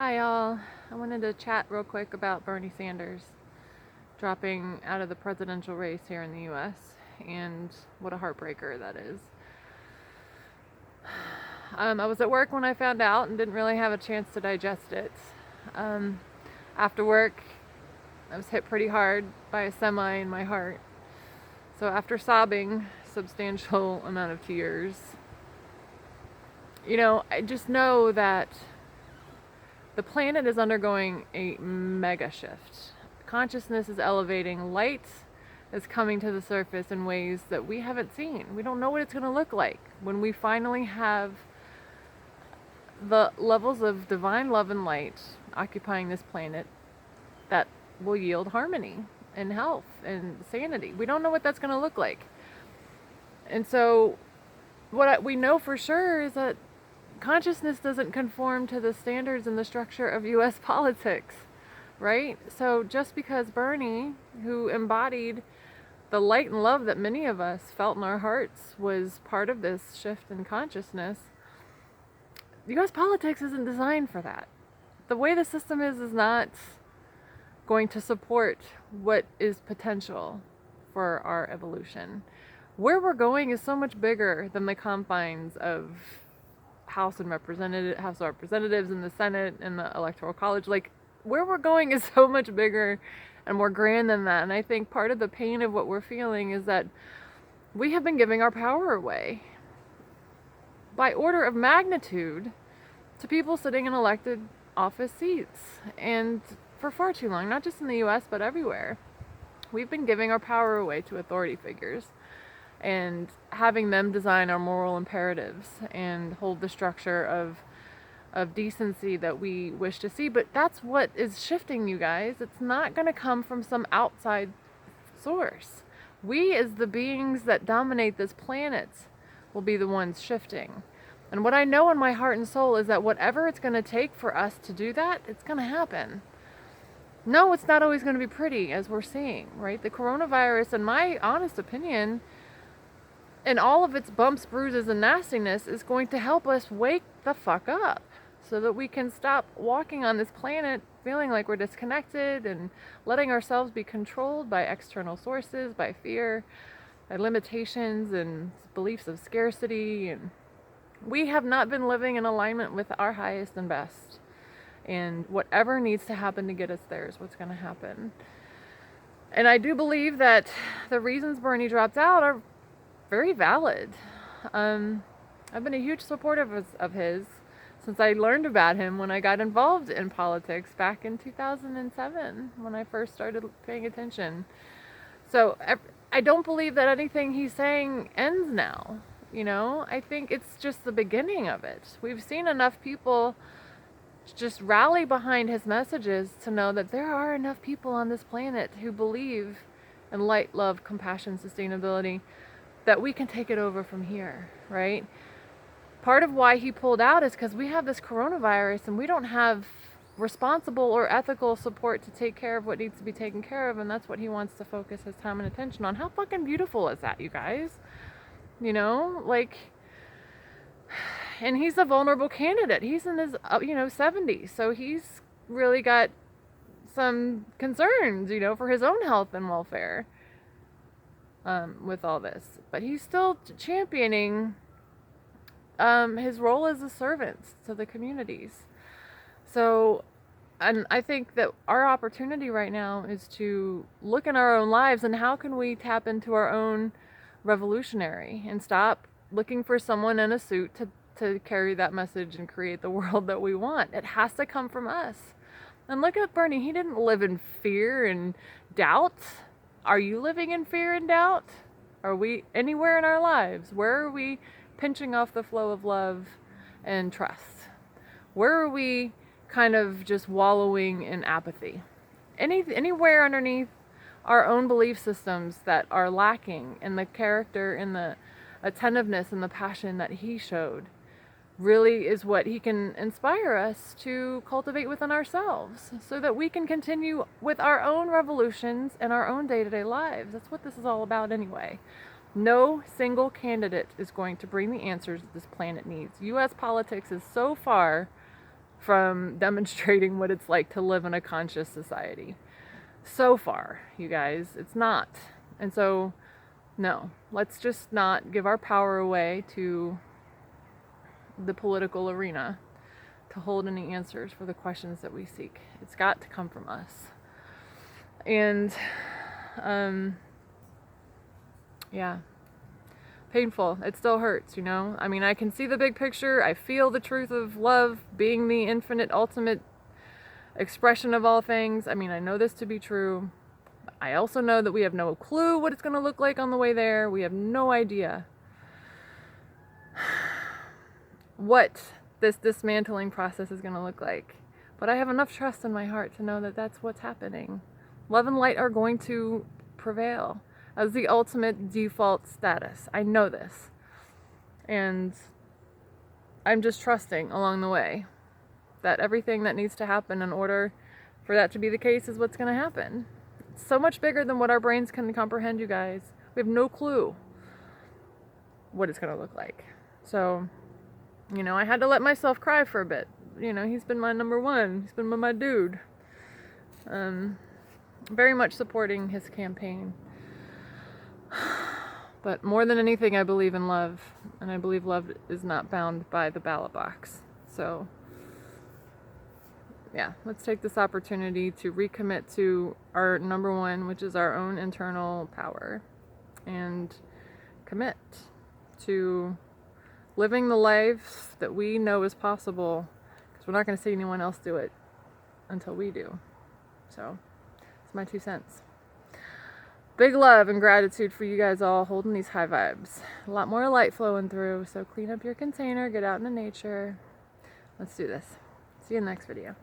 Hi y'all. I wanted to chat real quick about Bernie Sanders dropping out of the presidential race here in the US and what a heartbreaker that is. I was at work when I found out and didn't really have a chance to digest it. Um, After work, I was hit pretty hard by a semi in my heart. So after sobbing a substantial amount of tears, I just know that the planet is undergoing a mega shift. Consciousness is elevating, light is coming to the surface in ways that we haven't seen. We don't know what it's going to look like when we finally have the levels of divine love and light occupying this planet that will yield harmony and health and sanity. We don't know what that's going to look like. And so, what we know for sure is that consciousness doesn't conform to the standards and the structure of US politics, right? So just because Bernie, who embodied the light and love that many of us felt in our hearts, was part of this shift in consciousness, US politics isn't designed for that. The way the system is not going to support what is potential for our evolution. Where we're going is so much bigger than the confines of House of Representatives and the Senate and the Electoral College. Like, where we're going is so much bigger and more grand than that. And I think part of the pain of what we're feeling is that we have been giving our power away by order of magnitude to people sitting in elected office seats, and for far too long, not just in the US but everywhere. We've been giving our power away to authority figures and having them design our moral imperatives and hold the structure of decency that we wish to see. But that's what is shifting, you guys. It's not going to come from some outside source. We, as the beings that dominate this planet, will be the ones shifting. And what I know in my heart and soul is that whatever it's going to take for us to do that, it's going to happen. No, it's not always going to be pretty, as we're seeing, right? The coronavirus, in my honest opinion, and all of its bumps, bruises, and nastiness, is going to help us wake the fuck up so that we can stop walking on this planet feeling like we're disconnected and letting ourselves be controlled by external sources, by fear, by limitations and beliefs of scarcity. And we have not been living in alignment with our highest and best. And whatever needs to happen to get us there is what's going to happen. And I do believe that the reasons Bernie dropped out are very valid. I've been a huge supporter of his since I learned about him when I got involved in politics back in 2007 when I first started paying attention. So I don't believe that anything he's saying ends now. I think it's just the beginning of it. We've seen enough people just rally behind his messages to know that there are enough people on this planet who believe in light, love, compassion, sustainability, that we can take it over from here, right? Part of why he pulled out is because we have this coronavirus and we don't have responsible or ethical support to take care of what needs to be taken care of, and that's what he wants to focus his time and attention on. How fucking beautiful is that, you guys? And he's a vulnerable candidate. He's in his 70s, so he's really got some concerns, for his own health and welfare. With all this, but he's still championing his role as a servant to the communities. So, and I think that our opportunity right now is to look in our own lives and how can we tap into our own revolutionary and stop looking for someone in a suit to carry that message and create the world that we want. It has to come from us. And look at Bernie. He didn't live in fear and doubt. Are you living in fear and doubt? Are we anywhere in our lives? Where are we pinching off the flow of love and trust? Where are we kind of just wallowing in apathy? Anywhere underneath our own belief systems that are lacking in the character and the attentiveness and the passion that he showed really is what he can inspire us to cultivate within ourselves so that we can continue with our own revolutions and our own day-to-day lives. That's what this is all about anyway. No single candidate is going to bring the answers that this planet needs. US politics is so far from demonstrating what it's like to live in a conscious society. So far, you guys, it's not. And so, no, let's just not give our power away to the political arena to hold any answers for the questions that we seek. It's got to come from us. And, yeah, painful. It still hurts, you know? I mean, I can see the big picture. I feel the truth of love being the infinite, ultimate expression of all things. I mean, I know this to be true. I also know that we have no clue what it's going to look like on the way there. We have no idea what this dismantling process is going to look like. But I have enough trust in my heart to know that that's what's happening. Love and light are going to prevail as the ultimate default status. I know this. And I'm just trusting along the way that everything that needs to happen in order for that to be the case is what's going to happen. It's so much bigger than what our brains can comprehend, you guys. We have no clue what it's going to look like. So, you know, I had to let myself cry for a bit. You know, he's been my number one. He's been my dude. Very much supporting his campaign. But more than anything, I believe in love. And I believe love is not bound by the ballot box. So, yeah, let's take this opportunity to recommit to our number one, which is our own internal power. And commit to living the life that we know is possible, because we're not going to see anyone else do it until we do. So, it's my 2 cents. Big love and gratitude for you guys all holding these high vibes. A lot more light flowing through, so clean up your container, get out into nature. Let's do this. See you in the next video.